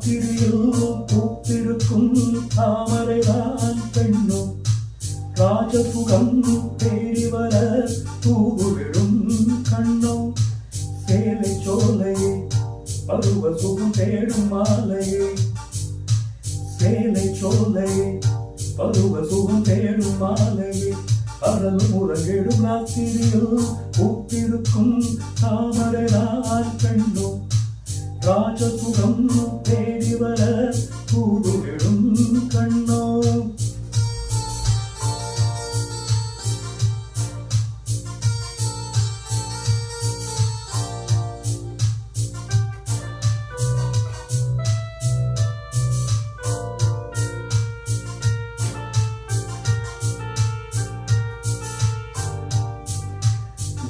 ராத்திரியில் பூத்திருக்கும் தாமரைதான் பெண்ணும் ராஜசுகம் தேடி வர தூவிடும் கண்ணும் சேலை சோலையே பருவ சுகம் தேடும் மாலையே சேலை சோலையே பருவ சுகம் தேடும் மாலையே அறலும் உறங்கிடும் ராத்திரியில் பூத்திருக்கும் தாமரைதான் பெண்ணும் ராஜசுகம் தேடி வர தூவிடும் கண்ணோ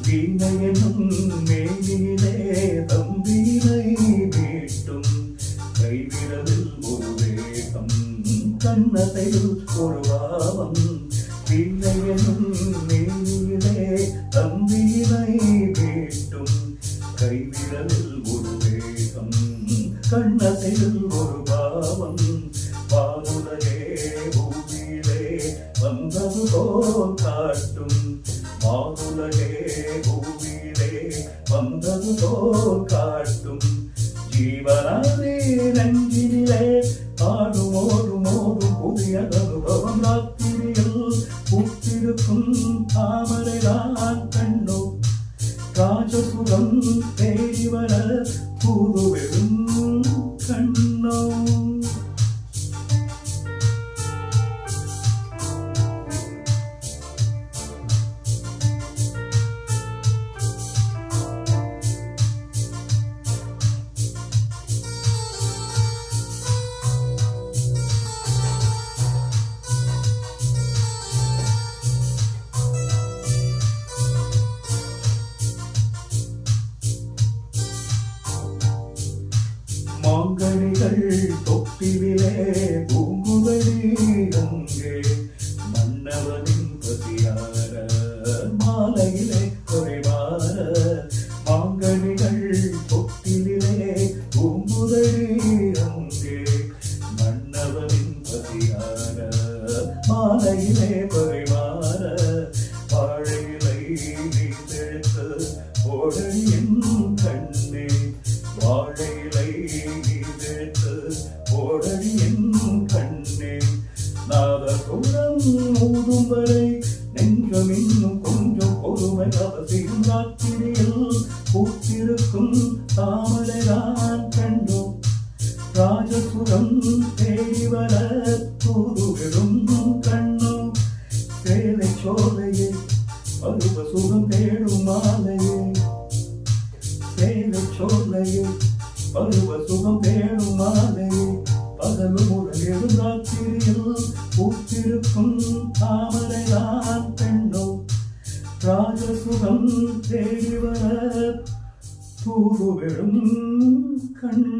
வீணையனும் மேலிலே தம்பீனை வீட்டும் கைவிரலில் ஒரு வேகம் கண்ணதையில் ஒரு பாவம் வீணையனும் மேலிலே தம்பீனை வீட்டும் கைவிரலில் ஒரு வேகம் கண்ணதையில் ஒரு பாவம் பாலுலகே பூமியிலே வந்தது போல் காட்டும் மாதுலகே பூமியிலே வந்தது போல் காட்டும் ஜீவனாதே நெஞ்சினிலே ஆடும் ஓடும் ஓடும் புதிய அனுபவம் ராத்திரியில் பூத்திருக்கும் தாமரைதான் கண்ணோ ராஜசுகம் தேடி வர தூவிடும் கண்ணோ மாங்கனிகள் தொட்டிலே பூங்குவடி அங்கே மன்னவனின் பசியார மாலையிலே குறைவார மாங்கனிகள் தொட்டிலே பூங்குவடி அங்கே மன்னவனின் பசியார மாலையிலே குறைவார வாழையிலை நீந்தெடுத்து ஓடலின் கண்ணே வாழையிலை நீந்தெடுத்து ஓடலின் கண்ணே நாதகுடம் மூடும் வரை நெஞ்சம் இன்னும் கொஞ்சம் பொறுமை அவசியம் ராத்திரியில் பூத்திருக்கும் தாமரைதான் கண்டோம் ராஜசுகம் தேடி வர தூவிடும் கண்ணோ சேலை சோலையே பருவ சுகம் தேடும் மாலையே சேலை சோலையே பருவ சுகம் தேடும் மாலையே பகலும் உறங்கிடும் ராத்திரியில் பூத்திருக்கும் தாமரைதான் பெண்ணோ ராஜசுகம் தேடி வர தூவிடும் கண்ணோ